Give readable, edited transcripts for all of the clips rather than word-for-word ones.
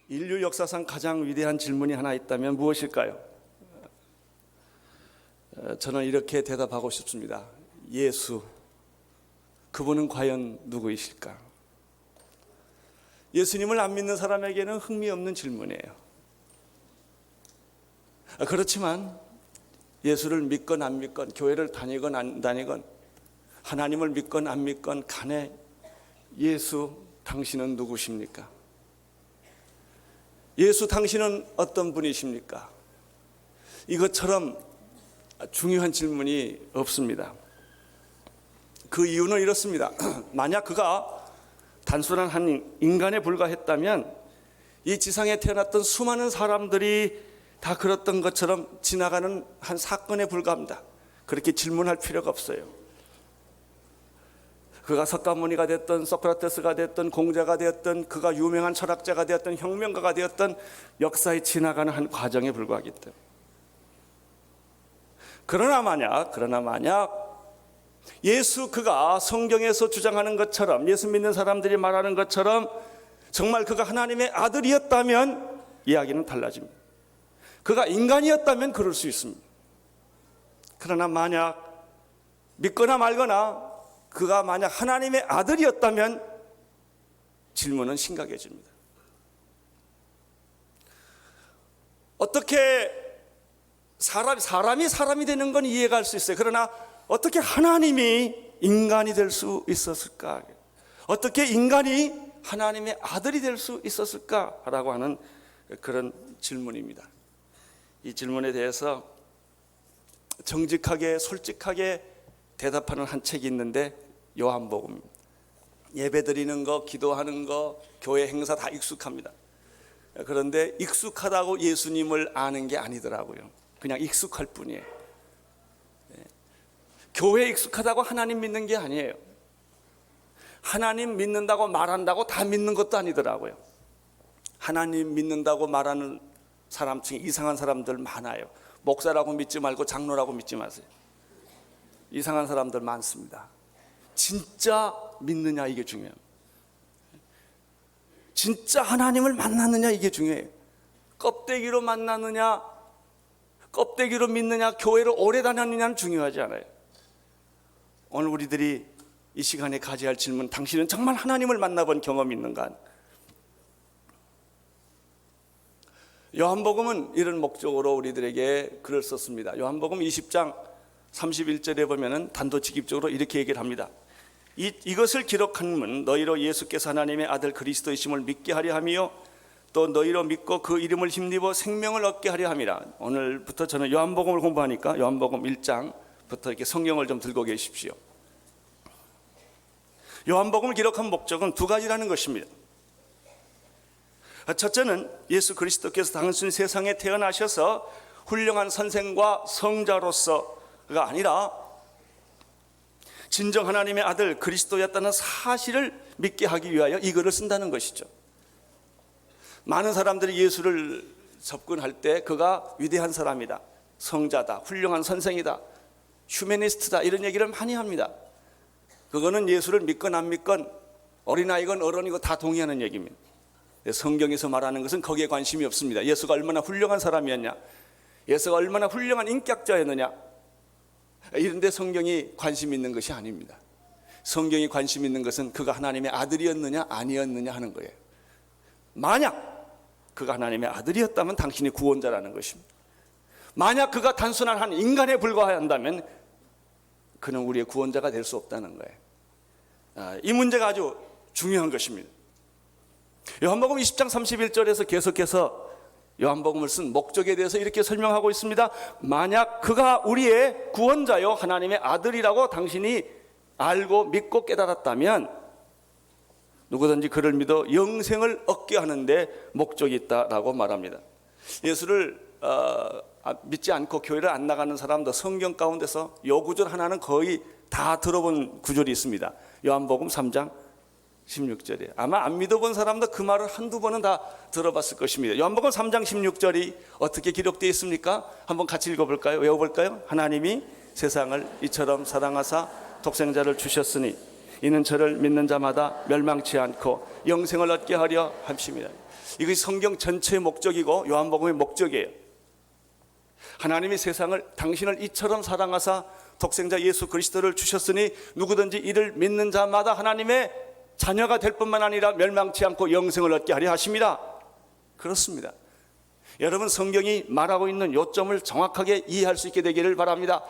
인류 역사상 가장 위대한 질문이 하나 있다면 무엇일까요? 저는 이렇게 대답하고 싶습니다. 예수, 그분은 과연 누구이실까? 예수님을 안 믿는 사람에게는 흥미없는 질문이에요. 그렇지만 예수를 믿건 안 믿건, 교회를 다니건 안 다니건, 하나님을 믿건 안 믿건 간에 예수, 당신은 누구십니까? 예수, 당신은 어떤 분이십니까? 이것처럼 중요한 질문이 없습니다. 그 이유는 이렇습니다. 만약 그가 단순한 한 인간에 불과했다면 이 지상에 태어났던 수많은 사람들이 다 그랬던 것처럼 지나가는 한 사건에 불과합니다. 그렇게 질문할 필요가 없어요. 그가 석가모니가 됐든 소크라테스가 됐든 공자가 되었든 그가 유명한 철학자가 되었든 혁명가가 되었든 역사에 지나가는 한 과정에 불과하기 때문에. 그러나 만약 예수, 그가 성경에서 주장하는 것처럼, 예수 믿는 사람들이 말하는 것처럼 정말 그가 하나님의 아들이었다면 이야기는 달라집니다. 그가 인간이었다면 그럴 수 있습니다. 그러나 만약 믿거나 말거나 그가 만약 하나님의 아들이었다면 질문은 심각해집니다. 어떻게 사람이 되는 건 이해가 할 수 있어요. 그러나 어떻게 하나님이 인간이 될 수 있었을까? 어떻게 인간이 하나님의 아들이 될 수 있었을까라고 하는 그런 질문입니다. 이 질문에 대해서 정직하게 솔직하게 대답하는 한 책이 있는데 요한복음. 예배드리는 거, 기도하는 거, 교회 행사 다 익숙합니다. 그런데 익숙하다고 예수님을 아는 게 아니더라고요. 그냥 익숙할 뿐이에요. 교회에 익숙하다고 하나님 믿는 게 아니에요. 하나님 믿는다고 말한다고 다 믿는 것도 아니더라고요. 하나님 믿는다고 말하는 사람 중에 이상한 사람들 많아요. 목사라고 믿지 말고 장로라고 믿지 마세요. 이상한 사람들 많습니다. 진짜 믿느냐, 이게 중요해요. 진짜 하나님을 만났느냐, 이게 중요해요. 껍데기로 만났느냐, 껍데기로 믿느냐, 교회를 오래 다녔느냐는 중요하지 않아요. 오늘 우리들이 이 시간에 가져야 할 질문, 당신은 정말 하나님을 만나본 경험이 있는가? 요한복음은 이런 목적으로 우리들에게 글을 썼습니다. 요한복음 20장 31절에 보면은 단도직입적으로 이렇게 얘기를 합니다. 이것을 기록함은 너희로 예수께서 하나님의 아들 그리스도이심을 믿게 하려 함이요 또 너희로 믿고 그 이름을 힘입어 생명을 얻게 하려 함이라. 오늘부터 저는 요한복음을 공부하니까 요한복음 1장부터 이렇게 성경을 좀 들고 계십시오. 요한복음을 기록한 목적은 두 가지라는 것입니다. 첫째는 예수 그리스도께서 당신이 세상에 태어나셔서 훌륭한 선생과 성자로서가 아니라 진정 하나님의 아들 그리스도였다는 사실을 믿게 하기 위하여 이 글을 쓴다는 것이죠. 많은 사람들이 예수를 접근할 때 그가 위대한 사람이다, 성자다, 훌륭한 선생이다, 휴머니스트다, 이런 얘기를 많이 합니다. 그거는 예수를 믿건 안 믿건 어린아이건 어른이고 다 동의하는 얘기입니다. 성경에서 말하는 것은 거기에 관심이 없습니다. 예수가 얼마나 훌륭한 사람이었냐, 예수가 얼마나 훌륭한 인격자였느냐, 이런 데 성경이 관심 있는 것이 아닙니다. 성경이 관심 있는 것은 그가 하나님의 아들이었느냐 아니었느냐 하는 거예요. 만약 그가 하나님의 아들이었다면 당신이 구원자라는 것입니다. 만약 그가 단순한 한 인간에 불과한다면 그는 우리의 구원자가 될 수 없다는 거예요. 이 문제가 아주 중요한 것입니다. 요한복음 20장 31절에서 계속해서 요한복음을 쓴 목적에 대해서 이렇게 설명하고 있습니다. 만약 그가 우리의 구원자요 하나님의 아들이라고 당신이 알고 믿고 깨달았다면 누구든지 그를 믿어 영생을 얻게 하는데 목적이 있다라고 말합니다. 예수를 믿지 않고 교회를 안 나가는 사람도 성경 가운데서 요 구절 하나는 거의 다 들어본 구절이 있습니다. 요한복음 3장 16절이에요. 아마 안 믿어본 사람도 그 말을 한두 번은 다 들어봤을 것입니다. 요한복음 3장 16절이 어떻게 기록되어 있습니까? 한번 같이 읽어볼까요? 외워볼까요? 하나님이 세상을 이처럼 사랑하사 독생자를 주셨으니 이는 저를 믿는 자마다 멸망치 않고 영생을 얻게 하려 하십니다. 이것이 성경 전체의 목적이고 요한복음의 목적이에요. 하나님이 세상을 당신을 이처럼 사랑하사 독생자 예수 그리스도를 주셨으니 누구든지 이를 믿는 자마다 하나님의 자녀가 될 뿐만 아니라 멸망치 않고 영생을 얻게 하려 하십니다. 그렇습니다. 여러분, 성경이 말하고 있는 요점을 정확하게 이해할 수 있게 되기를 바랍니다.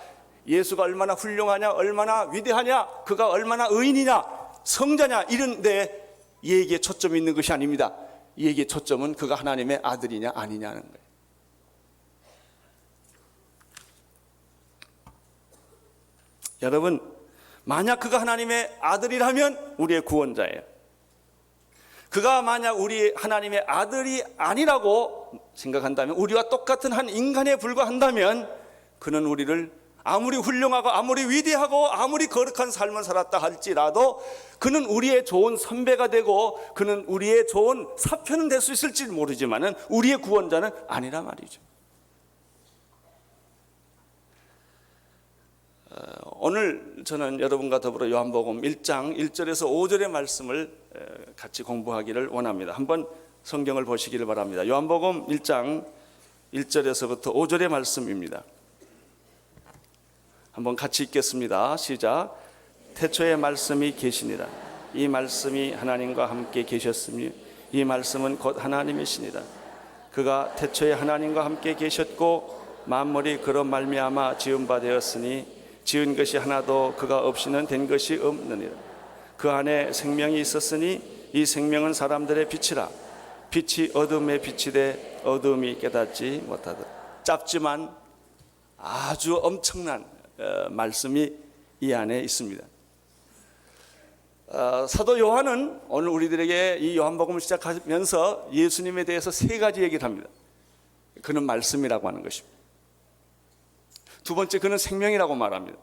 예수가 얼마나 훌륭하냐, 얼마나 위대하냐, 그가 얼마나 의인이냐, 성자냐, 이런 데 이 얘기에 초점이 있는 것이 아닙니다. 이 얘기의 초점은 그가 하나님의 아들이냐 아니냐는 거예요. 여러분, 만약 그가 하나님의 아들이라면 우리의 구원자예요. 그가 만약 우리 하나님의 아들이 아니라고 생각한다면, 우리와 똑같은 한 인간에 불과한다면, 그는 우리를 아무리 훌륭하고 아무리 위대하고 아무리 거룩한 삶을 살았다 할지라도 그는 우리의 좋은 선배가 되고 그는 우리의 좋은 사표는 될 수 있을지 모르지만은 우리의 구원자는 아니라 말이죠. 오늘 저는 여러분과 더불어 요한복음 1장 1절에서 5절의 말씀을 같이 공부하기를 원합니다. 한번 성경을 보시기를 바랍니다. 요한복음 1장 1절에서부터 5절의 말씀입니다. 한번 같이 읽겠습니다. 시작. 태초에 말씀이 계시니라. 이 말씀이 하나님과 함께 계셨으며 이 말씀은 곧 하나님이시니라. 그가 태초에 하나님과 함께 계셨고 만물이 그로 말미암아 지은 바 되었으니 지은 것이 하나도 그가 없이는 된 것이 없느니라. 그 안에 생명이 있었으니 이 생명은 사람들의 빛이라. 빛이 어둠에 비치되 어둠이 깨닫지 못하더라. 짧지만 아주 엄청난 말씀이 이 안에 있습니다. 사도 요한은 오늘 우리들에게 이 요한복음을 시작하면서 예수님에 대해서 세 가지 얘기를 합니다. 그는 말씀이라고 하는 것입니다. 두 번째, 그는 생명이라고 말합니다.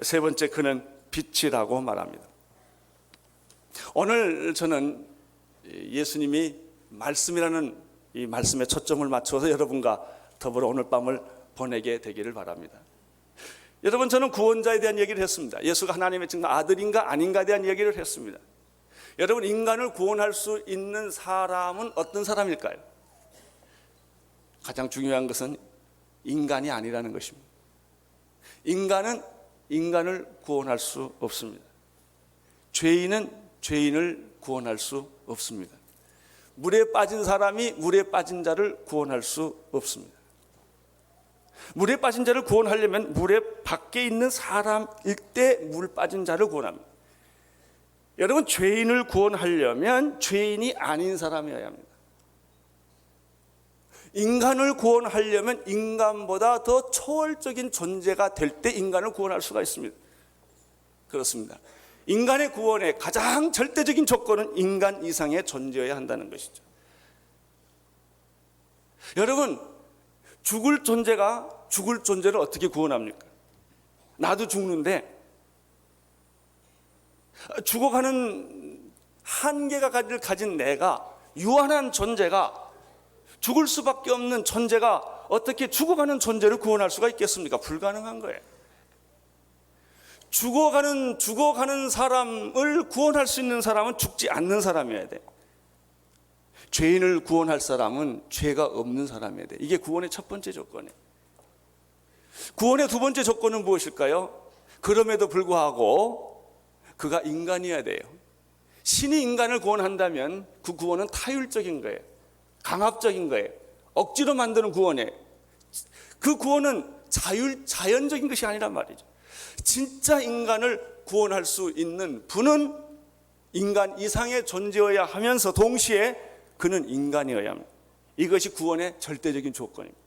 세 번째, 그는 빛이라고 말합니다. 오늘 저는 예수님이 말씀이라는 이 말씀에 초점을 맞춰서 여러분과 더불어 오늘 밤을 보내게 되기를 바랍니다. 여러분, 저는 구원자에 대한 얘기를 했습니다. 예수가 하나님의 정말 아들인가 아닌가에 대한 얘기를 했습니다. 여러분, 인간을 구원할 수 있는 사람은 어떤 사람일까요? 가장 중요한 것은 인간이 아니라는 것입니다. 인간은 인간을 구원할 수 없습니다. 죄인은 죄인을 구원할 수 없습니다. 물에 빠진 사람이 물에 빠진 자를 구원할 수 없습니다. 물에 빠진 자를 구원하려면 물에 밖에 있는 사람일 때 물 빠진 자를 구원합니다. 여러분, 죄인을 구원하려면 죄인이 아닌 사람이어야 합니다. 인간을 구원하려면 인간보다 더 초월적인 존재가 될 때 인간을 구원할 수가 있습니다. 그렇습니다. 인간의 구원의 가장 절대적인 조건은 인간 이상의 존재여야 한다는 것이죠. 여러분, 죽을 존재가 죽을 존재를 어떻게 구원합니까? 나도 죽는데 죽어가는 한계가 가진 내가, 유한한 존재가, 죽을 수밖에 없는 존재가 어떻게 죽어가는 존재를 구원할 수가 있겠습니까? 불가능한 거예요. 죽어가는 사람을 구원할 수 있는 사람은 죽지 않는 사람이어야 돼. 죄인을 구원할 사람은 죄가 없는 사람이어야 돼. 이게 구원의 첫 번째 조건이에요. 구원의 두 번째 조건은 무엇일까요? 그럼에도 불구하고 그가 인간이어야 돼요. 신이 인간을 구원한다면 그 구원은 타율적인 거예요. 강압적인 거예요. 억지로 만드는 구원이에요. 그 구원은 자연적인 것이 아니란 말이죠. 진짜 인간을 구원할 수 있는 분은 인간 이상의 존재여야 하면서 동시에 그는 인간이어야 합니다. 이것이 구원의 절대적인 조건입니다.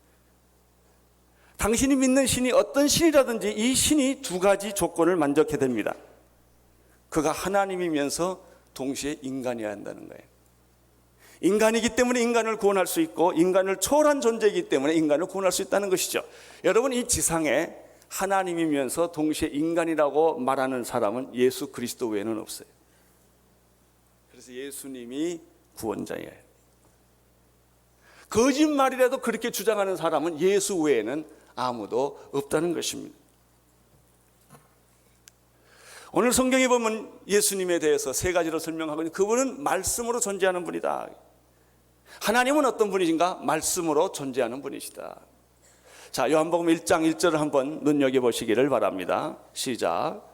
당신이 믿는 신이 어떤 신이라든지 이 신이 두 가지 조건을 만족해야 됩니다. 그가 하나님이면서 동시에 인간이어야 한다는 거예요. 인간이기 때문에 인간을 구원할 수 있고 인간을 초월한 존재이기 때문에 인간을 구원할 수 있다는 것이죠. 여러분, 이 지상에 하나님이면서 동시에 인간이라고 말하는 사람은 예수 그리스도 외에는 없어요. 그래서 예수님이 구원자예요. 거짓말이라도 그렇게 주장하는 사람은 예수 외에는 아무도 없다는 것입니다. 오늘 성경에 보면 예수님에 대해서 세 가지로 설명하고 있는 그분은 말씀으로 존재하는 분이다. 하나님은 어떤 분이신가? 말씀으로 존재하는 분이시다. 자, 요한복음 1장 1절을 한번 눈여겨보시기를 바랍니다. 시작.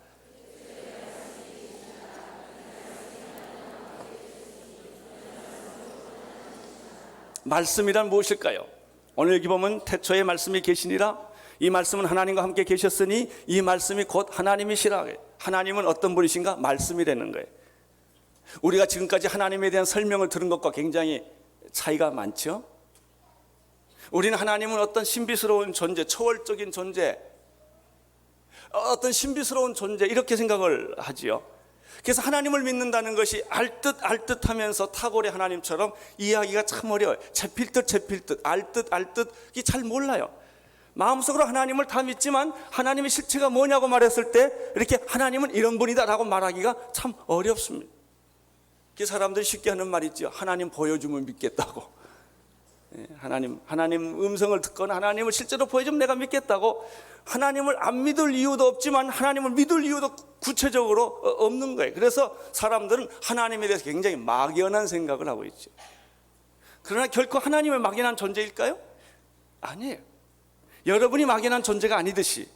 말씀이란 무엇일까요? 오늘 여기 보면 태초에 말씀이 계시니라. 이 말씀은 하나님과 함께 계셨으니 이 말씀이 곧 하나님이시라. 하나님은 어떤 분이신가? 말씀이라는 거예요. 우리가 지금까지 하나님에 대한 설명을 들은 것과 굉장히 차이가 많죠. 우리는 하나님은 어떤 신비스러운 존재, 초월적인 존재, 어떤 신비스러운 존재 이렇게 생각을 하지요. 그래서 하나님을 믿는다는 것이 알듯 하면서 탁월의 하나님처럼 이해하기가 참 어려워요. 잡힐 듯 알듯 이게 잘 몰라요. 마음속으로 하나님을 다 믿지만 하나님의 실체가 뭐냐고 말했을 때 이렇게 하나님은 이런 분이다라고 말하기가 참 어렵습니다. 그 사람들이 쉽게 하는 말이 있죠. 하나님 보여주면 믿겠다고. 하나님 음성을 듣거나 하나님을 실제로 보여주면 내가 믿겠다고. 하나님을 안 믿을 이유도 없지만 하나님을 믿을 이유도 구체적으로 없는 거예요. 그래서 사람들은 하나님에 대해서 굉장히 막연한 생각을 하고 있죠. 그러나 결코 하나님의 막연한 존재일까요? 아니에요. 여러분이 막연한 존재가 아니듯이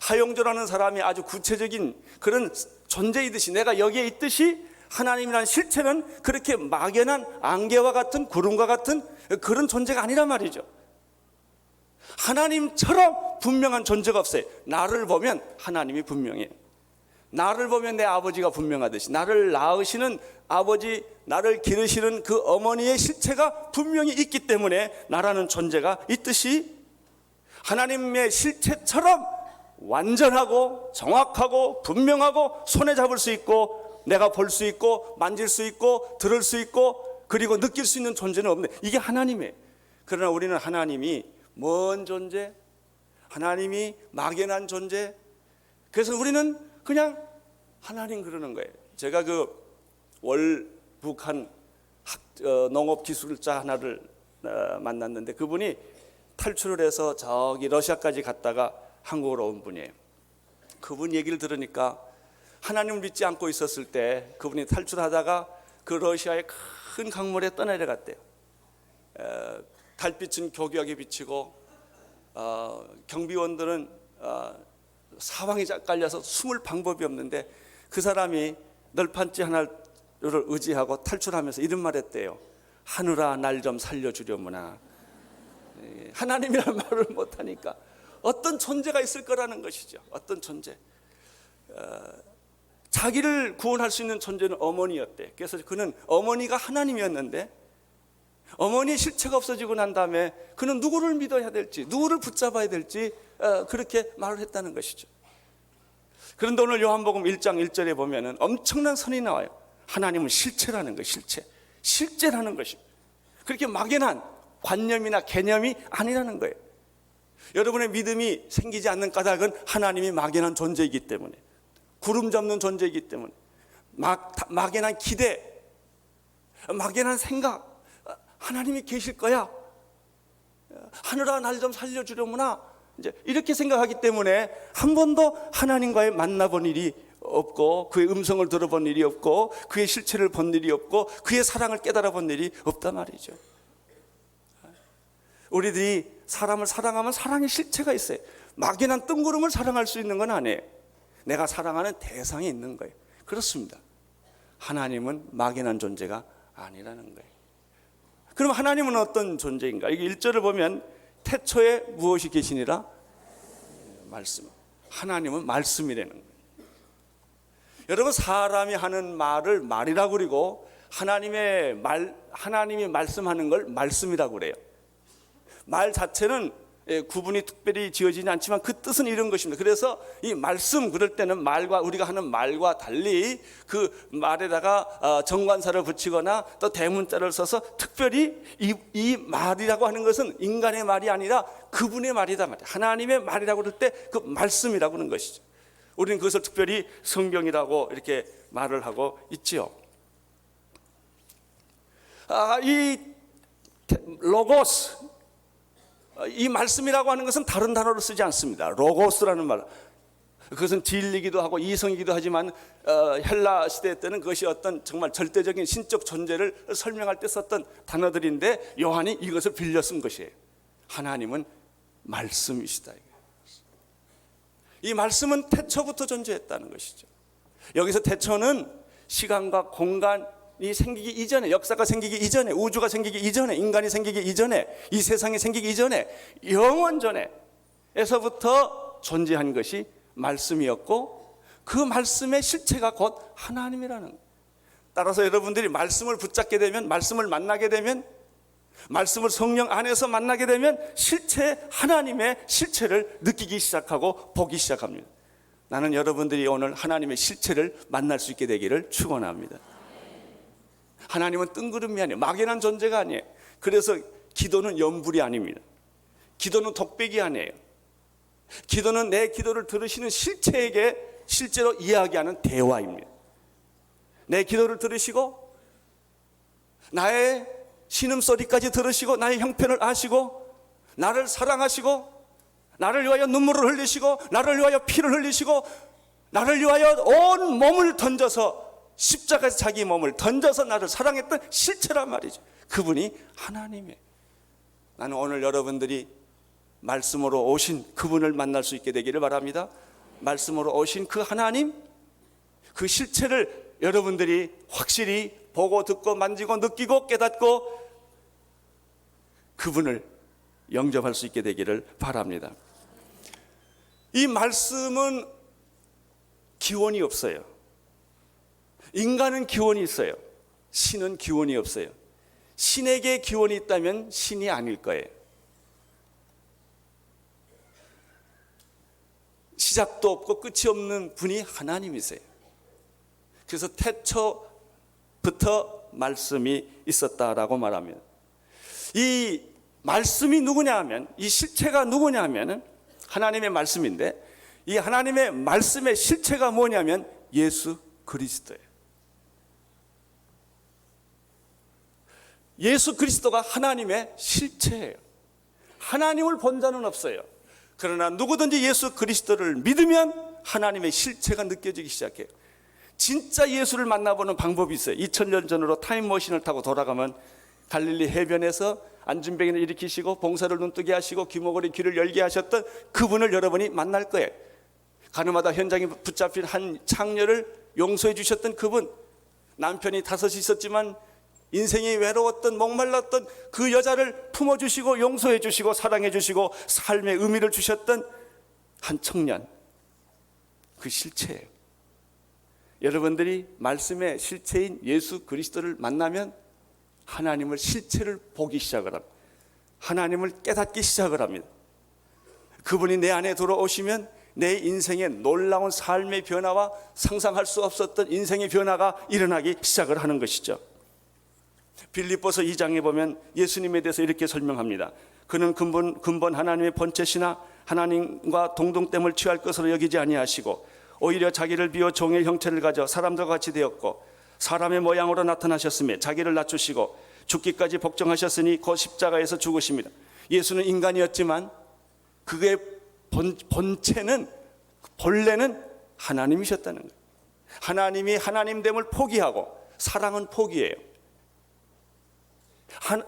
하용조라는 사람이 아주 구체적인 그런 존재이듯이 내가 여기에 있듯이 하나님이라는 실체는 그렇게 막연한 안개와 같은 구름과 같은 그런 존재가 아니란 말이죠. 하나님처럼 분명한 존재가 없어요. 나를 보면 하나님이 분명해요. 나를 보면 내 아버지가 분명하듯이 나를 낳으시는 아버지, 나를 기르시는 그 어머니의 실체가 분명히 있기 때문에 나라는 존재가 있듯이 하나님의 실체처럼 완전하고 정확하고 분명하고 손에 잡을 수 있고 내가 볼 수 있고 만질 수 있고 들을 수 있고 그리고 느낄 수 있는 존재는 없네. 이게 하나님이에요. 그러나 우리는 하나님이 먼 존재, 하나님이 막연한 존재. 그래서 우리는 그냥 하나님 그러는 거예요. 제가 그 월북한 농업기술자 하나를 만났는데 그분이 탈출을 해서 저기 러시아까지 갔다가 한국으로 온 분이에요. 그분 얘기를 들으니까 하나님을 믿지 않고 있었을 때 그분이 탈출하다가 그 러시아의 큰 강물에 떠내려갔대요. 달빛은 교교하게 비치고 경비원들은 사방이 깔려서 숨을 방법이 없는데 그 사람이 널판지 하나를 의지하고 탈출하면서 이런 말 했대요. 하늘아 날 좀 살려주려무나. 하나님이라는 말을 못하니까 어떤 존재가 있을 거라는 것이죠. 어떤 존재. 자기를 구원할 수 있는 존재는 어머니였대. 그래서 그는 어머니가 하나님이었는데 어머니의 실체가 없어지고 난 다음에 그는 누구를 믿어야 될지 누구를 붙잡아야 될지 그렇게 말을 했다는 것이죠. 그런데 오늘 요한복음 1장 1절에 보면은 엄청난 선이 나와요. 하나님은 실체라는 것, 실제라는 것입니다. 그렇게 막연한 관념이나 개념이 아니라는 거예요. 여러분의 믿음이 생기지 않는 까닭은 하나님이 막연한 존재이기 때문에, 구름 잡는 존재이기 때문에, 막연한 기대, 막연한 생각, 하나님이 계실 거야, 하늘아 날 좀 살려주려무나, 이제 이렇게 생각하기 때문에 한 번도 하나님과의 만나본 일이 없고 그의 음성을 들어본 일이 없고 그의 실체를 본 일이 없고 그의 사랑을 깨달아본 일이 없단 말이죠. 우리들이 사람을 사랑하면 사랑의 실체가 있어요. 막연한 뜬구름을 사랑할 수 있는 건 아니에요. 내가 사랑하는 대상이 있는 거예요. 그렇습니다. 하나님은 막연한 존재가 아니라는 거예요. 그럼 하나님은 어떤 존재인가? 이게 1절을 보면 태초에 무엇이 계시니라? 말씀. 하나님은 말씀이라는 거예요. 여러분, 사람이 하는 말을 말이라고 그러고 하나님이 말씀하는 걸 말씀이라고 그래요. 말 자체는 구분이 특별히 지어지지 않지만 그 뜻은 이런 것입니다. 그래서 이 말씀 그럴 때는 우리가 하는 말과 달리 그 말에다가 정관사를 붙이거나 또 대문자를 써서 특별히 이 말이라고 하는 것은 인간의 말이 아니라 그분의 말이다 말이야. 하나님의 말이라고 그럴 때 그 말씀이라고 하는 것이죠. 우리는 그것을 특별히 성경이라고 이렇게 말을 하고 있지요. 이 로고스, 이 말씀이라고 하는 것은 다른 단어를 쓰지 않습니다. 로고스라는 말. 그것은 진리이기도 하고 이성이기도 하지만 헬라 시대 때는 그것이 어떤 정말 절대적인 신적 존재를 설명할 때 썼던 단어들인데 요한이 이것을 빌려 쓴 것이에요. 하나님은 말씀이시다. 이 말씀은 태초부터 존재했다는 것이죠. 여기서 태초는 시간과 공간이 생기기 이전에, 역사가 생기기 이전에, 우주가 생기기 이전에, 인간이 생기기 이전에, 이 세상이 생기기 이전에, 영원 전에서부터 존재한 것이 말씀이었고, 그 말씀의 실체가 곧 하나님이라는 거예요. 따라서 여러분들이 말씀을 붙잡게 되면, 말씀을 만나게 되면, 말씀을 성령 안에서 만나게 되면 실체, 하나님의 실체를 느끼기 시작하고 보기 시작합니다. 나는 여러분들이 오늘 하나님의 실체를 만날 수 있게 되기를 축원합니다. 하나님은 뜬구름이 아니에요. 막연한 존재가 아니에요. 그래서 기도는 연불이 아닙니다. 기도는 독백이 아니에요. 기도는 내 기도를 들으시는 실체에게 실제로 이야기하는 대화입니다. 내 기도를 들으시고 나의 신음소리까지 들으시고 나의 형편을 아시고 나를 사랑하시고 나를 위하여 눈물을 흘리시고 나를 위하여 피를 흘리시고 나를 위하여 온 몸을 던져서 십자가에서 자기 몸을 던져서 나를 사랑했던 실체란 말이죠. 그분이 하나님이에요. 나는 오늘 여러분들이 말씀으로 오신 그분을 만날 수 있게 되기를 바랍니다. 말씀으로 오신 그 하나님, 그 실체를 여러분들이 확실히 보고 듣고 만지고 느끼고 깨닫고 그분을 영접할 수 있게 되기를 바랍니다. 이 말씀은 기원이 없어요. 인간은 기원이 있어요. 신은 기원이 없어요. 신에게 기원이 있다면 신이 아닐 거예요. 시작도 없고 끝이 없는 분이 하나님이세요. 그래서 태초부터 말씀이 있었다라고 말합니다. 이 말씀이 누구냐 하면, 이 실체가 누구냐 하면 하나님의 말씀인데, 이 하나님의 말씀의 실체가 뭐냐면 예수 그리스도예요. 예수 그리스도가 하나님의 실체예요. 하나님을 본 자는 없어요. 그러나 누구든지 예수 그리스도를 믿으면 하나님의 실체가 느껴지기 시작해요. 진짜 예수를 만나보는 방법이 있어요. 2000년 전으로 타임머신을 타고 돌아가면 갈릴리 해변에서 안진병을 일으키시고 봉사를 눈뜨게 하시고 귀머거리 귀를 열게 하셨던 그분을 여러분이 만날 거예요. 가늠하다 현장에 붙잡힌 한 창녀를 용서해 주셨던 그분, 남편이 5이 있었지만 인생이 외로웠던 목말랐던 그 여자를 품어주시고 용서해 주시고 사랑해 주시고 삶의 의미를 주셨던 한 청년, 그 실체예요. 여러분들이 말씀의 실체인 예수 그리스도를 만나면 하나님을 실체를 보기 시작을 합니다. 하나님을 깨닫기 시작을 합니다. 그분이 내 안에 들어오시면 내 인생의 놀라운 삶의 변화와 상상할 수 없었던 인생의 변화가 일어나기 시작을 하는 것이죠. 빌립보서 2장에 보면 예수님에 대해서 이렇게 설명합니다. 그는 근본 하나님의 본체시나 하나님과 동등됨을 취할 것으로 여기지 아니하시고 오히려 자기를 비워 종의 형체를 가져 사람들과 같이 되었고 사람의 모양으로 나타나셨으며 자기를 낮추시고 죽기까지 복종하셨으니 곧 십자가에서 죽으십니다. 예수는 인간이었지만 그의 본체는, 본래는 하나님이셨다는 거예요. 하나님이 하나님됨을 포기하고, 사랑은 포기예요.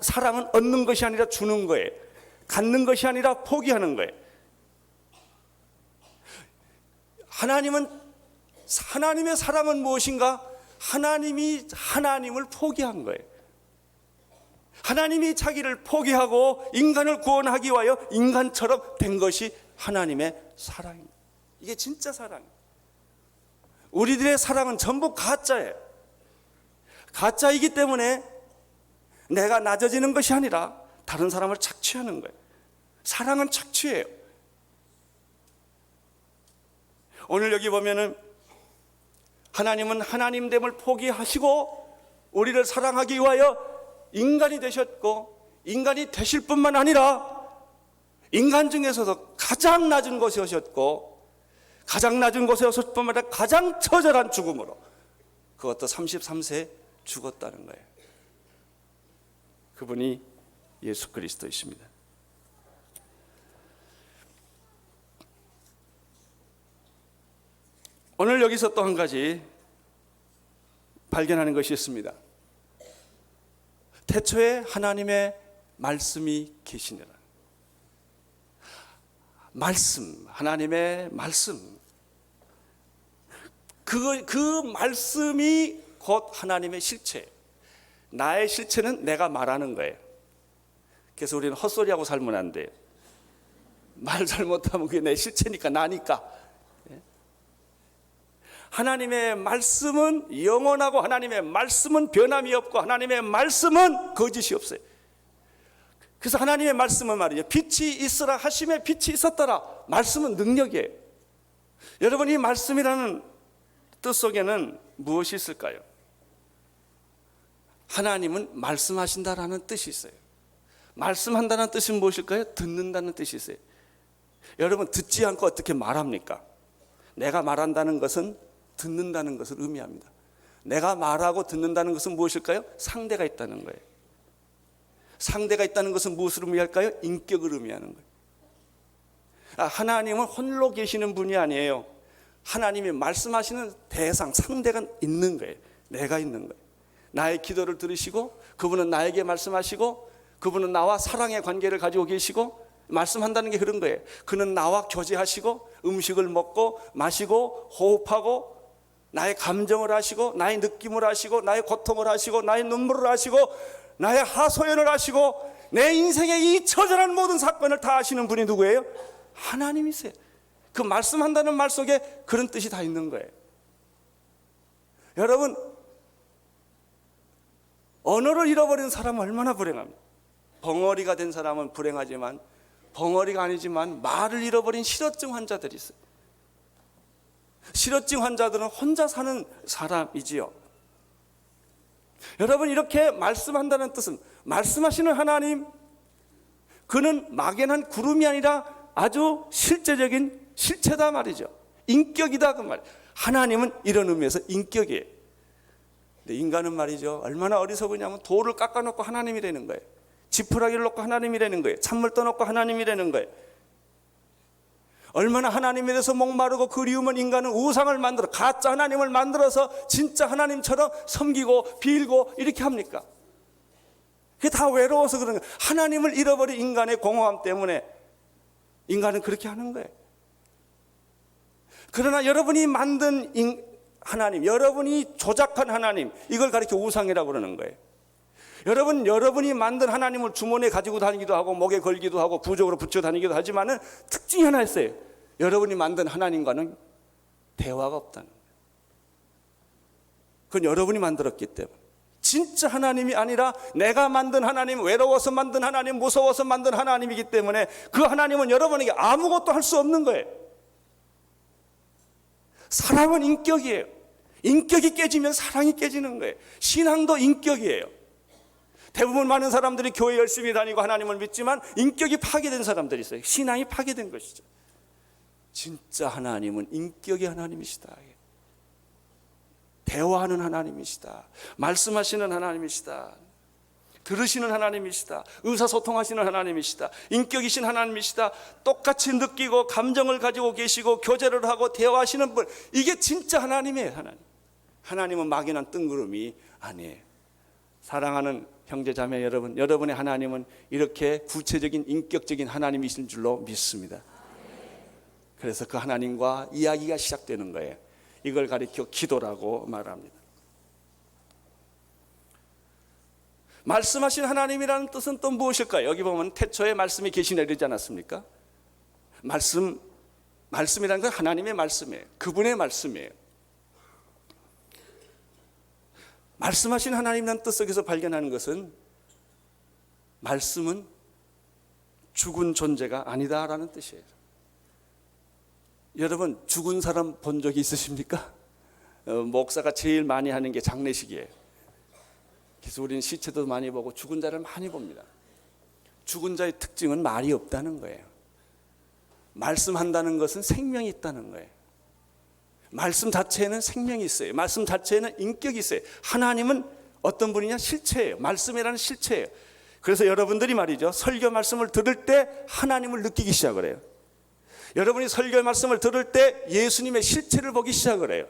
사랑은 얻는 것이 아니라 주는 거예요. 갖는 것이 아니라 포기하는 거예요. 하나님의 사랑은 무엇인가? 하나님이 하나님을 포기한 거예요. 하나님이 자기를 포기하고 인간을 구원하기 위하여 인간처럼 된 것이 하나님의 사랑입니다. 이게 진짜 사랑이에요. 우리들의 사랑은 전부 가짜예요. 가짜이기 때문에 내가 낮아지는 것이 아니라 다른 사람을 착취하는 거예요. 사랑은 착취예요. 오늘 여기 보면은 하나님은 하나님됨을 포기하시고 우리를 사랑하기 위하여 인간이 되셨고, 인간이 되실 뿐만 아니라 인간 중에서도 가장 낮은 곳에 오셨고, 가장 낮은 곳에 오셨을 뿐만 아니라 가장 처절한 죽음으로, 그것도 33세에 죽었다는 거예요. 그분이 예수 그리스도이십니다. 오늘 여기서 또 한 가지 발견하는 것이 있습니다. 태초에 하나님의 말씀이 계시니라. 말씀, 하나님의 말씀. 그 말씀이 곧 하나님의 실체. 나의 실체는 내가 말하는 거예요. 그래서 우리는 헛소리하고 살면 안 돼요. 말 잘못하면 그게 내 실체니까, 나니까. 하나님의 말씀은 영원하고, 하나님의 말씀은 변함이 없고, 하나님의 말씀은 거짓이 없어요. 그래서 하나님의 말씀은 말이죠, 빛이 있으라 하심에 빛이 있었더라. 말씀은 능력이에요. 여러분, 이 말씀이라는 뜻 속에는 무엇이 있을까요? 하나님은 말씀하신다라는 뜻이 있어요. 말씀한다는 뜻은 무엇일까요? 듣는다는 뜻이 있어요. 여러분, 듣지 않고 어떻게 말합니까? 내가 말한다는 것은 듣는다는 것을 의미합니다. 내가 말하고 듣는다는 것은 무엇일까요? 상대가 있다는 거예요. 상대가 있다는 것은 무엇을 의미할까요? 인격을 의미하는 거예요. 하나님은 홀로 계시는 분이 아니에요. 하나님이 말씀하시는 대상, 상대가 있는 거예요. 내가 있는 거예요. 나의 기도를 들으시고, 그분은 나에게 말씀하시고, 그분은 나와 사랑의 관계를 가지고 계시고, 말씀한다는 게 그런 거예요. 그는 나와 교제하시고, 음식을 먹고 마시고 호흡하고, 나의 감정을 아시고, 나의 느낌을 아시고, 나의 고통을 아시고, 나의 눈물을 아시고, 나의 하소연을 아시고, 내 인생의 이 처절한 모든 사건을 다 아시는 분이 누구예요? 하나님이세요. 그 말씀한다는 말 속에 그런 뜻이 다 있는 거예요. 여러분, 언어를 잃어버린 사람은 얼마나 불행합니까? 벙어리가 된 사람은 불행하지만, 벙어리가 아니지만 말을 잃어버린 실어증 환자들이 있어요. 실어증 환자들은 혼자 사는 사람이지요. 여러분, 이렇게 말씀한다는 뜻은, 말씀하시는 하나님, 그는 막연한 구름이 아니라 아주 실제적인 실체다 말이죠. 인격이다 그 말이에요. 하나님은 이런 의미에서 인격이에요. 근데 인간은 말이죠, 얼마나 어리석으냐면 돌을 깎아놓고 하나님이라는 거예요. 지푸라기를 놓고 하나님이라는 거예요. 찬물 떠놓고 하나님이라는 거예요. 얼마나 하나님에 대해서 목마르고 그리우면 인간은 우상을 만들어, 가짜 하나님을 만들어서 진짜 하나님처럼 섬기고 빌고 이렇게 합니까? 그게 다 외로워서 그런 거예요. 하나님을 잃어버린 인간의 공허함 때문에 인간은 그렇게 하는 거예요. 그러나 여러분이 만든 하나님, 여러분이 조작한 하나님, 이걸 가리켜 우상이라고 그러는 거예요. 여러분이 만든 하나님을 주머니에 가지고 다니기도 하고 목에 걸기도 하고 부적으로 붙여 다니기도 하지만은 특징이 하나 있어요. 여러분이 만든 하나님과는 대화가 없다는 거예요. 그건 여러분이 만들었기 때문에. 진짜 하나님이 아니라 내가 만든 하나님, 외로워서 만든 하나님, 무서워서 만든 하나님이기 때문에 그 하나님은 여러분에게 아무것도 할 수 없는 거예요. 사랑은 인격이에요. 인격이 깨지면 사랑이 깨지는 거예요. 신앙도 인격이에요. 대부분 많은 사람들이 교회 열심히 다니고 하나님을 믿지만 인격이 파괴된 사람들이 있어요. 신앙이 파괴된 것이죠. 진짜 하나님은 인격의 하나님이시다. 대화하는 하나님이시다. 말씀하시는 하나님이시다. 들으시는 하나님이시다. 의사소통하시는 하나님이시다. 인격이신 하나님이시다. 똑같이 느끼고 감정을 가지고 계시고 교제를 하고 대화하시는 분, 이게 진짜 하나님이에요. 하나님은 막연한 뜬구름이 아니에요. 사랑하는 형제자매 여러분, 여러분의 하나님은 이렇게 구체적인 인격적인 하나님이신 줄로 믿습니다. 그래서 그 하나님과 이야기가 시작되는 거예요. 이걸 가리켜 기도라고 말합니다. 말씀하신 하나님이라는 뜻은 또 무엇일까요? 여기 보면 태초에 말씀이 계시나 이러지 않았습니까? 말씀이라는 건 하나님의 말씀이에요. 그분의 말씀이에요. 말씀하신 하나님이라는 뜻 속에서 발견하는 것은, 말씀은 죽은 존재가 아니다라는 뜻이에요. 여러분, 죽은 사람 본 적이 있으십니까? 목사가 제일 많이 하는 게 장례식이에요. 그래서 우리는 시체도 많이 보고 죽은 자를 많이 봅니다. 죽은 자의 특징은 말이 없다는 거예요. 말씀한다는 것은 생명이 있다는 거예요. 말씀 자체에는 생명이 있어요. 말씀 자체에는 인격이 있어요. 하나님은 어떤 분이냐? 실체예요. 말씀이라는 실체예요. 그래서 여러분들이 말이죠, 설교 말씀을 들을 때 하나님을 느끼기 시작을 해요. 여러분이 설교의 말씀을 들을 때 예수님의 실체를 보기 시작을 해요.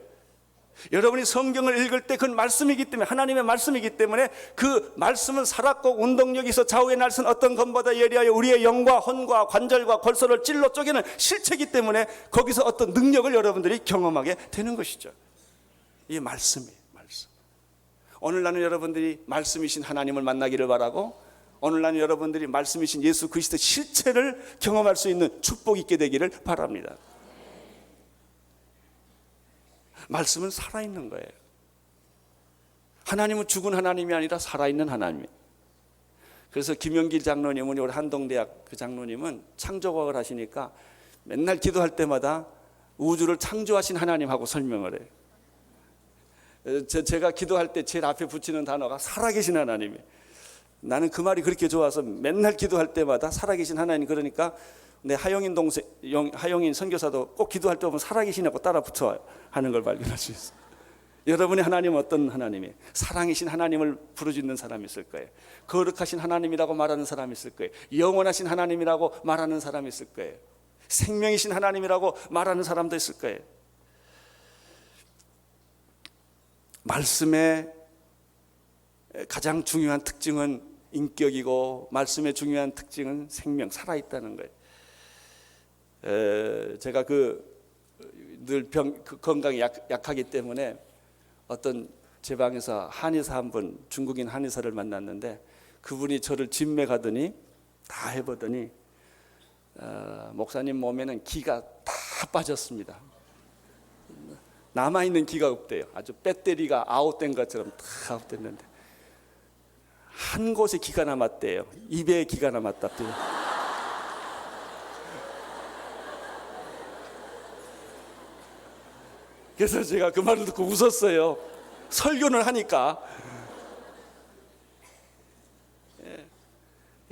여러분이 성경을 읽을 때 그건 말씀이기 때문에, 하나님의 말씀이기 때문에 그 말씀은 살았고 운동력이 있어 좌우의 날선 어떤 검보다 예리하여 우리의 영과 혼과 관절과 골소를 찔러 쪼개는 실체이기 때문에 거기서 어떤 능력을 여러분들이 경험하게 되는 것이죠. 이 말씀이에요. 말씀. 오늘 나는 여러분들이 말씀이신 하나님을 만나기를 바라고, 오늘 나는 여러분들이 말씀이신 예수 그리스도 실체를 경험할 수 있는 축복 있게 되기를 바랍니다. 말씀은 살아있는 거예요. 하나님은 죽은 하나님이 아니라 살아있는 하나님이에요. 그래서 김영길 장로님은, 우리 한동대학 그 장로님은 창조과학을 하시니까 맨날 기도할 때마다 우주를 창조하신 하나님하고 설명을 해요. 제가 기도할 때 제일 앞에 붙이는 단어가 살아계신 하나님이에요. 나는 그 말이 그렇게 좋아서 맨날 기도할 때마다 살아계신 하나님, 그러니까 내 하영인 동생, 하영인 선교사도 꼭 기도할 때 보면 살아계시냐고 따라 붙어 하는 걸 발견할 수 있어요. 여러분의 하나님은 어떤 하나님이에요? 사랑이신 하나님을 부르짖는 사람이 있을 거예요. 거룩하신 하나님이라고 말하는 사람이 있을 거예요. 영원하신 하나님이라고 말하는 사람이 있을 거예요. 생명이신 하나님이라고 말하는 사람도 있을 거예요. 말씀의 가장 중요한 특징은 인격이고, 말씀의 중요한 특징은 생명, 살아있다는 거예요. 제가 늘 건강이 약하기 때문에 어떤 제 방에서 한의사 한 분, 중국인 한의사를 만났는데 그분이 저를 진맥하더니 다 해보더니 목사님 몸에는 기가 다 빠졌습니다. 남아있는 기가 없대요. 아주 배터리가 아웃된 것처럼 다 아웃됐는데 한 곳에 기가 남았대요. 입에 기가 남았답니다. 그래서 제가 그 말을 듣고 웃었어요. 설교는 하니까.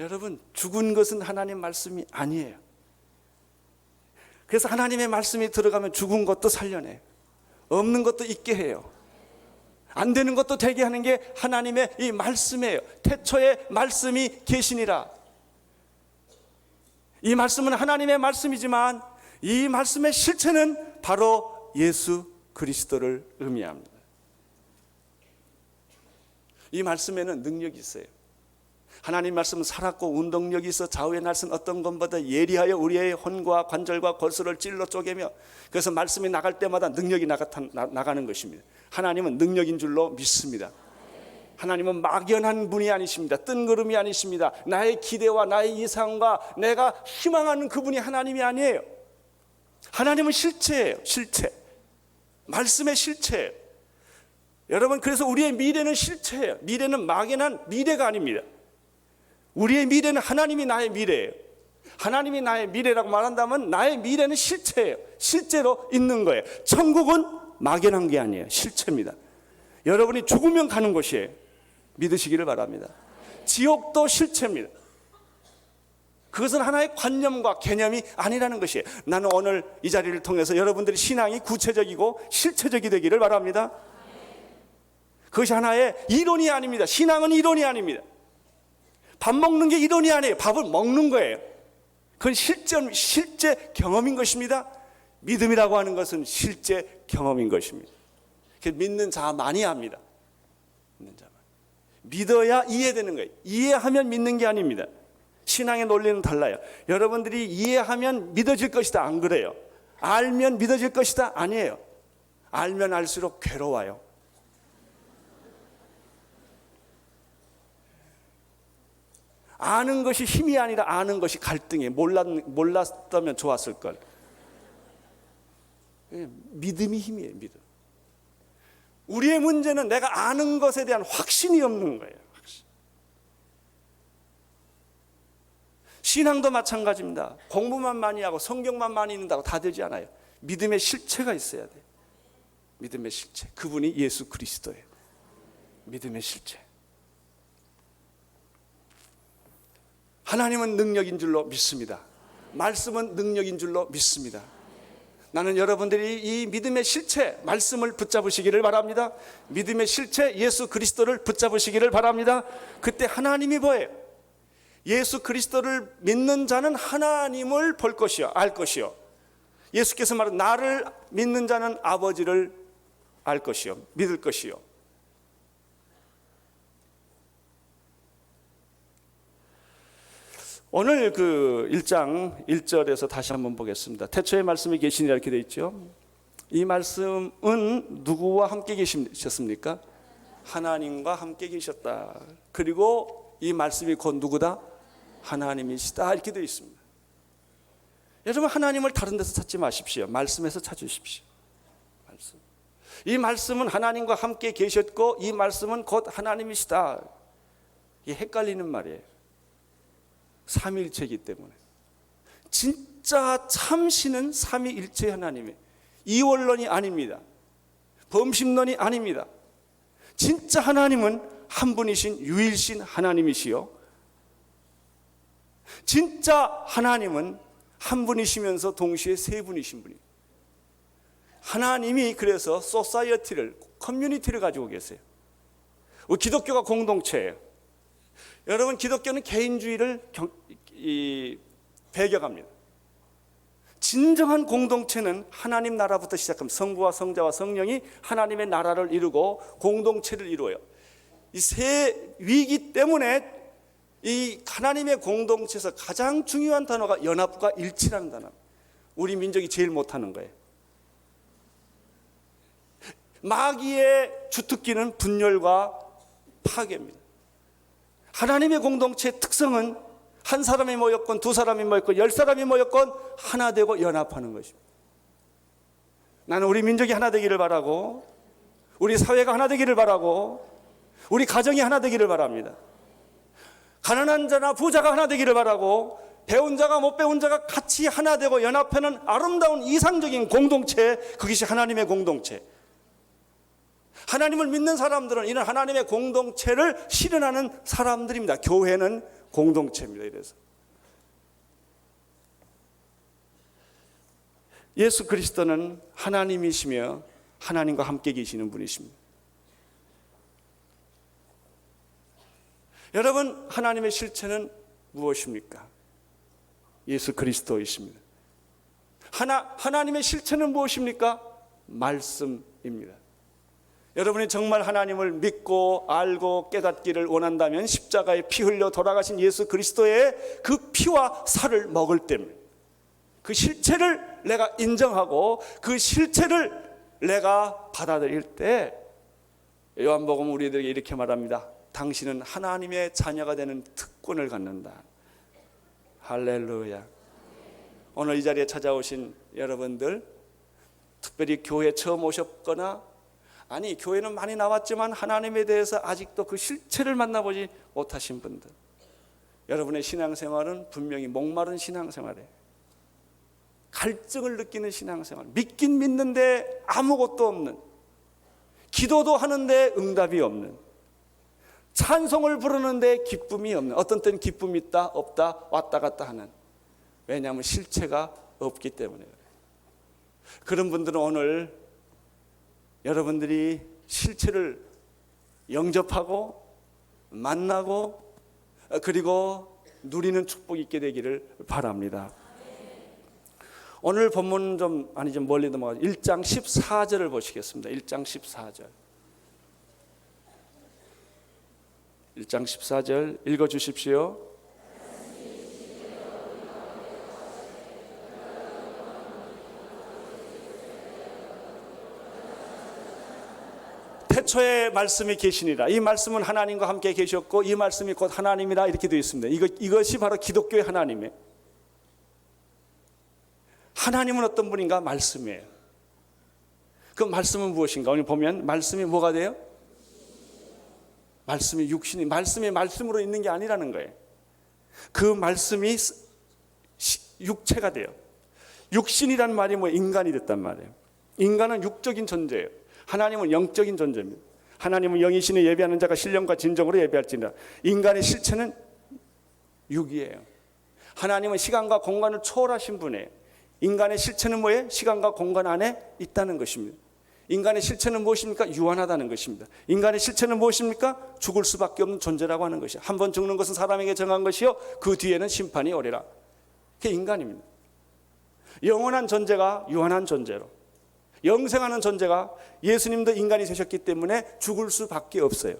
여러분, 죽은 것은 하나님 말씀이 아니에요. 그래서 하나님의 말씀이 들어가면 죽은 것도 살려내요. 없는 것도 있게 해요. 안 되는 것도 되게 하는 게 하나님의 이 말씀이에요. 태초에 말씀이 계시니라. 이 말씀은 하나님의 말씀이지만 이 말씀의 실체는 바로 예수 그리스도를 의미합니다. 이 말씀에는 능력이 있어요. 하나님 말씀은 살았고 운동력이 있어 좌우의 날선 어떤 것보다 예리하여 우리의 혼과 관절과 골수를 찔러 쪼개며, 그래서 말씀이 나갈 때마다 능력이 나가는 것입니다. 하나님은 능력인 줄로 믿습니다. 하나님은 막연한 분이 아니십니다. 뜬구름이 아니십니다. 나의 기대와 나의 이상과 내가 희망하는 그분이 하나님이 아니에요. 하나님은 실체예요. 실체. 말씀의 실체예요. 여러분, 그래서 우리의 미래는 실체예요. 미래는 막연한 미래가 아닙니다. 우리의 미래는 하나님이 나의 미래예요. 하나님이 나의 미래라고 말한다면 나의 미래는 실체예요. 실제로 있는 거예요. 천국은 막연한 게 아니에요. 실체입니다. 여러분이 죽으면 가는 곳이에요. 믿으시기를 바랍니다. 지옥도 실체입니다. 그것은 하나의 관념과 개념이 아니라는 것이에요. 나는 오늘 이 자리를 통해서 여러분들의 신앙이 구체적이고 실체적이 되기를 바랍니다. 그것이 하나의 이론이 아닙니다. 신앙은 이론이 아닙니다. 밥 먹는 게 이론이 아니에요. 밥을 먹는 거예요. 그건 실제 경험인 것입니다. 믿음이라고 하는 것은 실제 경험인 것입니다. 믿는 자만이 합니다. 믿는 자만. 믿어야 이해되는 거예요. 이해하면 믿는 게 아닙니다. 신앙의 논리는 달라요. 여러분들이 이해하면 믿어질 것이다, 안 그래요? 알면 믿어질 것이다, 아니에요. 알면 알수록 괴로워요. 아는 것이 힘이 아니라 아는 것이 갈등이에요. 몰랐다면 좋았을 걸. 믿음이 힘이에요. 믿음. 우리의 문제는 내가 아는 것에 대한 확신이 없는 거예요. 신앙도 마찬가지입니다. 공부만 많이 하고 성경만 많이 읽는다고 다 되지 않아요. 믿음의 실체가 있어야 돼요. 믿음의 실체. 그분이 예수 그리스도예요. 믿음의 실체. 하나님은 능력인 줄로 믿습니다. 말씀은 능력인 줄로 믿습니다. 나는 여러분들이 이 믿음의 실체, 말씀을 붙잡으시기를 바랍니다. 믿음의 실체, 예수 그리스도를 붙잡으시기를 바랍니다. 그때 하나님이 뭐예요? 예수 그리스도를 믿는 자는 하나님을 볼 것이요, 알 것이요. 예수께서 말한 나를 믿는 자는 아버지를 알 것이요 믿을 것이요. 오늘 그 1장 1절에서 다시 한번 보겠습니다. 태초에 말씀이 계시니라 이렇게 되어 있죠. 이 말씀은 누구와 함께 계셨습니까? 하나님과 함께 계셨다. 그리고 이 말씀이 곧 누구다? 하나님이시다 이렇게 되어 있습니다. 여러분, 하나님을 다른 데서 찾지 마십시오. 말씀에서 찾으십시오. 말씀. 이 말씀은 하나님과 함께 계셨고 이 말씀은 곧 하나님이시다. 이게 헷갈리는 말이에요. 삼위일체이기 때문에. 진짜 참신은 삼위일체 하나님이에요. 이원론이 아닙니다. 범심론이 아닙니다. 진짜 하나님은 한 분이신 유일신 하나님이시요, 진짜 하나님은 한 분이시면서 동시에 세 분이신 분이에요. 하나님이 그래서 소사이어티를, 커뮤니티를 가지고 계세요. 우리 기독교가 공동체예요. 여러분, 기독교는 개인주의를 배격합니다. 진정한 공동체는 하나님 나라부터 시작하면 성부와 성자와 성령이 하나님의 나라를 이루고 공동체를 이루어요. 이 세 위기 때문에 이 하나님의 공동체에서 가장 중요한 단어가 연합과 일치라는 단어. 우리 민족이 제일 못하는 거예요. 마귀의 주특기는 분열과 파괴입니다. 하나님의 공동체의 특성은 한 사람이 모였건 두 사람이 모였건 10사람이 모였건 하나 되고 연합하는 것입니다. 나는 우리 민족이 하나 되기를 바라고, 우리 사회가 하나 되기를 바라고, 우리 가정이 하나 되기를 바랍니다. 가난한 자나 부자가 하나 되기를 바라고, 배운 자가 못 배운 자가 같이 하나 되고 연합하는 아름다운 이상적인 공동체, 그것이 하나님의 공동체. 하나님을 믿는 사람들은 이런 하나님의 공동체를 실현하는 사람들입니다. 교회는 공동체입니다. 이래서 예수 그리스도는 하나님이시며 하나님과 함께 계시는 분이십니다. 여러분, 하나님의 실체는 무엇입니까? 예수 그리스도이십니다. 하나님의 실체는 무엇입니까? 말씀입니다. 여러분이 정말 하나님을 믿고 알고 깨닫기를 원한다면 십자가에 피 흘려 돌아가신 예수 그리스도의 그 피와 살을 먹을 때입니다. 그 실체를 내가 인정하고 그 실체를 내가 받아들일 때, 요한복음 우리들에게 이렇게 말합니다. 당신은 하나님의 자녀가 되는 특권을 갖는다. 할렐루야. 오늘 이 자리에 찾아오신 여러분들, 특별히 교회 처음 오셨거나, 아니 교회는 많이 나왔지만 하나님에 대해서 아직도 그 실체를 만나보지 못하신 분들, 여러분의 신앙생활은 분명히 목마른 신앙생활이에요. 갈증을 느끼는 신앙생활, 믿긴 믿는데 아무것도 없는, 기도도 하는데 응답이 없는, 찬송을 부르는데 기쁨이 없는, 어떤 때는 기쁨이 있다 없다 왔다 갔다 하는, 왜냐하면 실체가 없기 때문에 그래요. 그런 분들은 오늘 여러분들이 실체를 영접하고 만나고 그리고 누리는 축복이 있게 되기를 바랍니다. 오늘 본문 좀 멀리 넘어가서 1장 14절을 보시겠습니다. 1장 14절. 1장 14절 읽어주십시오. 태초에 말씀이 계시니라. 이 말씀은 하나님과 함께 계셨고 이 말씀이 곧 하나님이라 이렇게 되어 있습니다. 이것이 바로 기독교의 하나님이에요. 하나님은 어떤 분인가? 말씀이에요. 그 말씀은 무엇인가? 오늘 보면 말씀이 뭐가 돼요? 말씀이 육신이, 말씀이 말씀으로 있는 게 아니라는 거예요. 그 말씀이 육체가 돼요. 육신이란 말이 인간이 됐단 말이에요. 인간은 육적인 존재예요. 하나님은 영적인 존재입니다. 하나님은 영이시니 예배하는 자가 신령과 진정으로 예배할지니라. 인간의 실체는 육이에요. 하나님은 시간과 공간을 초월하신 분이에요. 인간의 실체는 뭐예요? 시간과 공간 안에 있다는 것입니다. 인간의 실체는 무엇입니까? 유한하다는 것입니다. 인간의 실체는 무엇입니까? 죽을 수밖에 없는 존재라고 하는 것이에요. 한 번 죽는 것은 사람에게 정한 것이요 그 뒤에는 심판이 오리라. 그게 인간입니다. 영원한 존재가 유한한 존재로, 영생하는 존재가 예수님도 인간이 되셨기 때문에 죽을 수밖에 없어요.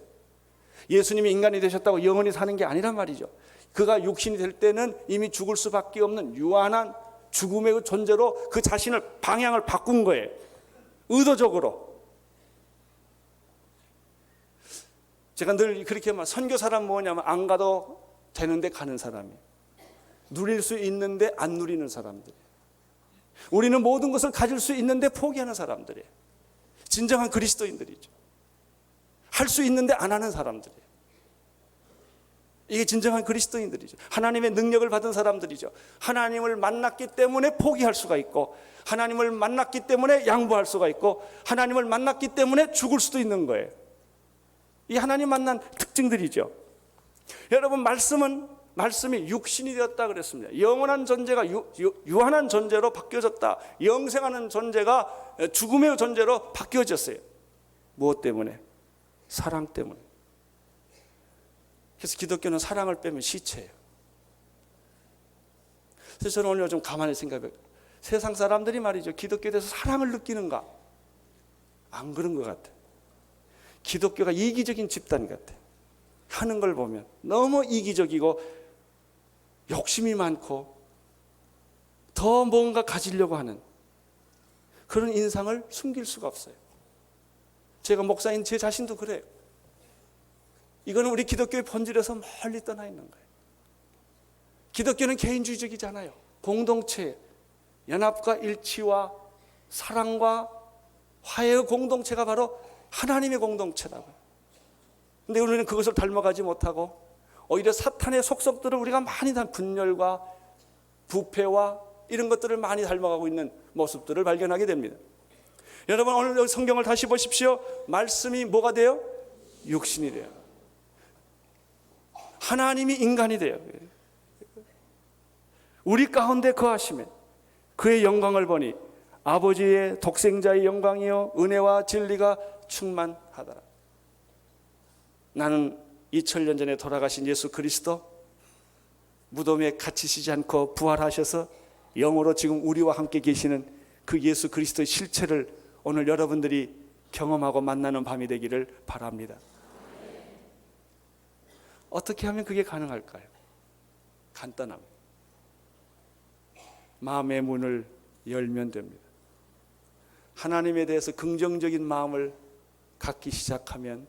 예수님이 인간이 되셨다고 영원히 사는 게 아니란 말이죠. 그가 육신이 될 때는 이미 죽을 수밖에 없는 유한한 죽음의 존재로 그 자신을 방향을 바꾼 거예요. 의도적으로. 제가 늘 그렇게 말, 선교사란 뭐냐면 안 가도 되는데 가는 사람이에요. 누릴 수 있는데 안 누리는 사람들이에요. 우리는 모든 것을 가질 수 있는데 포기하는 사람들이에요. 진정한 그리스도인들이죠. 할 수 있는데 안 하는 사람들이에요. 이게 진정한 그리스도인들이죠. 하나님의 능력을 받은 사람들이죠. 하나님을 만났기 때문에 포기할 수가 있고, 하나님을 만났기 때문에 양보할 수가 있고, 하나님을 만났기 때문에 죽을 수도 있는 거예요. 이 하나님 만난 특징들이죠. 여러분, 말씀이 육신이 되었다 그랬습니다. 영원한 존재가 유한한 존재로 바뀌어졌다. 영생하는 존재가 죽음의 존재로 바뀌어졌어요. 무엇 때문에? 사랑 때문에. 그래서 기독교는 사랑을 빼면 시체예요. 그래서 저는 오늘 좀 가만히 생각해요. 세상 사람들이 말이죠, 기독교에 대해서 사랑을 느끼는가? 안 그런 것 같아요. 기독교가 이기적인 집단 같아요. 하는 걸 보면 너무 이기적이고 욕심이 많고 더 뭔가 가지려고 하는 그런 인상을 숨길 수가 없어요. 제가 목사인 제 자신도 그래요. 이거는 우리 기독교의 본질에서 멀리 떠나 있는 거예요. 기독교는 개인주의적이잖아요. 공동체, 연합과 일치와 사랑과 화해의 공동체가 바로 하나님의 공동체라고요. 근데 우리는 그것을 닮아가지 못하고 오히려 사탄의 속성들을 우리가 많이 분열과 부패와 이런 것들을 많이 닮아가고 있는 모습들을 발견하게 됩니다. 여러분, 오늘 성경을 다시 보십시오. 말씀이 뭐가 돼요? 육신이 돼요. 하나님이 인간이 돼요. 우리 가운데 거하시면 그의 영광을 보니 아버지의 독생자의 영광이요 은혜와 진리가 충만하더라. 나는 2000년 전에 돌아가신 예수 그리스도, 무덤에 갇히시지 않고 부활하셔서 영으로 지금 우리와 함께 계시는 그 예수 그리스도의 실체를 오늘 여러분들이 경험하고 만나는 밤이 되기를 바랍니다. 어떻게 하면 그게 가능할까요? 간단합니다. 마음의 문을 열면 됩니다. 하나님에 대해서 긍정적인 마음을 갖기 시작하면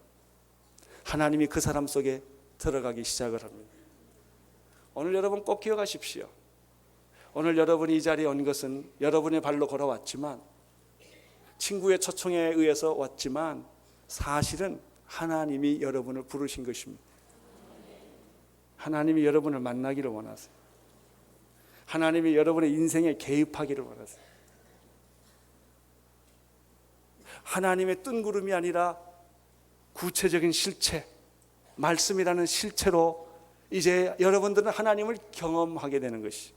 하나님이 그 사람 속에 들어가기 시작을 합니다. 오늘 여러분 꼭 기억하십시오. 오늘 여러분이 이 자리에 온 것은 여러분의 발로 걸어왔지만, 친구의 초청에 의해서 왔지만, 사실은 하나님이 여러분을 부르신 것입니다. 하나님이 여러분을 만나기를 원하세요. 하나님이 여러분의 인생에 개입하기를 원하세요. 하나님의 뜬구름이 아니라 구체적인 실체, 말씀이라는 실체로 이제 여러분들은 하나님을 경험하게 되는 것이,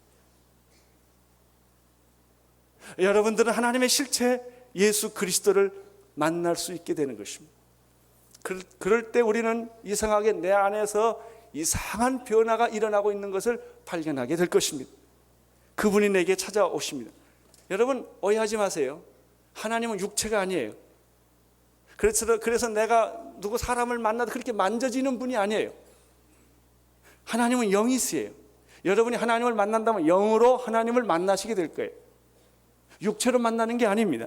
여러분들은 하나님의 실체 예수 그리스도를 만날 수 있게 되는 것입니다. 그럴 때 우리는 이상하게 내 안에서 이상한 변화가 일어나고 있는 것을 발견하게 될 것입니다. 그분이 내게 찾아오십니다. 여러분, 오해하지 마세요. 하나님은 육체가 아니에요. 그래서 내가 누구 사람을 만나도 그렇게 만져지는 분이 아니에요. 하나님은 영이시에요. 여러분이 하나님을 만난다면 영으로 하나님을 만나시게 될 거예요. 육체로 만나는 게 아닙니다.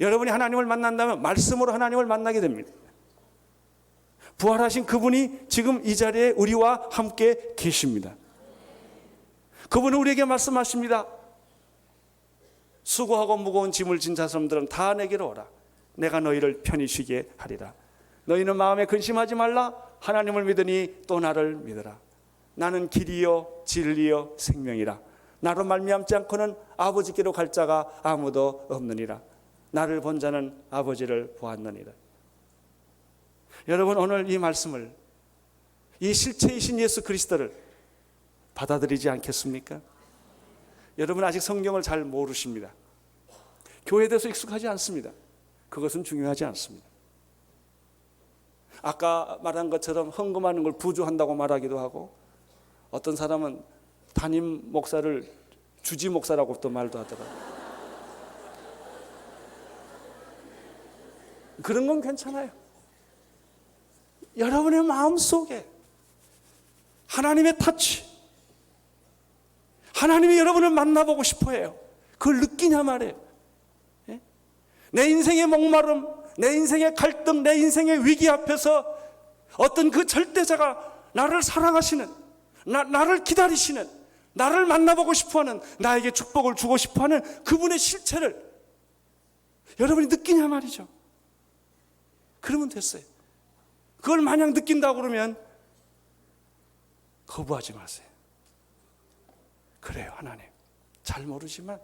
여러분이 하나님을 만난다면 말씀으로 하나님을 만나게 됩니다. 부활하신 그분이 지금 이 자리에 우리와 함께 계십니다. 그분은 우리에게 말씀하십니다. 수고하고 무거운 짐을 진 자들은 다 내게로 오라. 내가 너희를 편히 쉬게 하리라. 너희는 마음에 근심하지 말라. 하나님을 믿으니 또 나를 믿으라. 나는 길이요 진리요 생명이라. 나로 말미암지 않고는 아버지께로 갈 자가 아무도 없느니라. 나를 본 자는 아버지를 보았느니라. 여러분, 오늘 이 말씀을, 이 실체이신 예수 그리스도를 받아들이지 않겠습니까? 여러분 아직 성경을 잘 모르십니다. 교회에 대해서 익숙하지 않습니다. 그것은 중요하지 않습니다. 아까 말한 것처럼 헌금하는 걸 부조한다고 말하기도 하고, 어떤 사람은 담임 목사를 주지 목사라고 또 말도 하더라고요. 그런 건 괜찮아요. 여러분의 마음속에 하나님의 터치, 하나님이 여러분을 만나보고 싶어해요. 그걸 느끼냐 말이에요. 예? 내 인생의 목마름, 내 인생의 갈등, 내 인생의 위기 앞에서 어떤 그 절대자가 나를 사랑하시는, 나를 기다리시는, 나를 만나보고 싶어하는, 나에게 축복을 주고 싶어하는 그분의 실체를 여러분이 느끼냐 말이죠. 그러면 됐어요. 그걸 마냥 느낀다고 그러면 거부하지 마세요. 그래요, 하나님. 잘 모르지만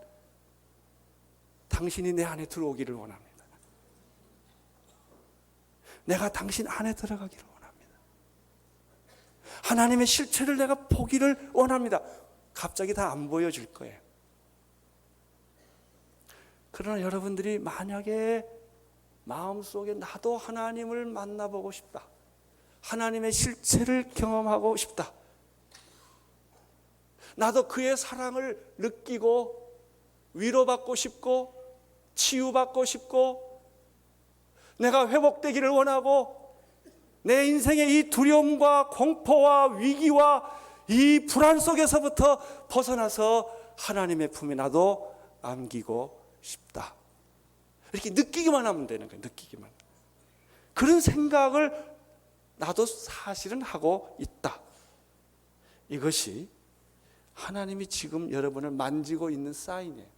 당신이 내 안에 들어오기를 원합니다. 내가 당신 안에 들어가기를 원합니다. 하나님의 실체를 내가 보기를 원합니다. 갑자기 다 안 보여줄 거예요. 그러나 여러분들이 만약에 마음속에 나도 하나님을 만나보고 싶다, 하나님의 실체를 경험하고 싶다, 나도 그의 사랑을 느끼고 위로받고 싶고 치유받고 싶고 내가 회복되기를 원하고 내 인생의 이 두려움과 공포와 위기와 이 불안 속에서부터 벗어나서 하나님의 품에 나도 안기고 싶다. 이렇게 느끼기만 하면 되는 거예요. 느끼기만. 그런 생각을 나도 사실은 하고 있다. 이것이 하나님이 지금 여러분을 만지고 있는 사인이에요.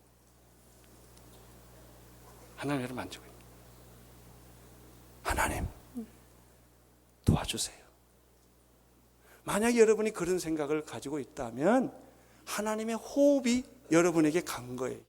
하나님 여러분을 만지고 있는. 하나님 도와주세요. 만약에 여러분이 그런 생각을 가지고 있다면 하나님의 호흡이 여러분에게 간 거예요.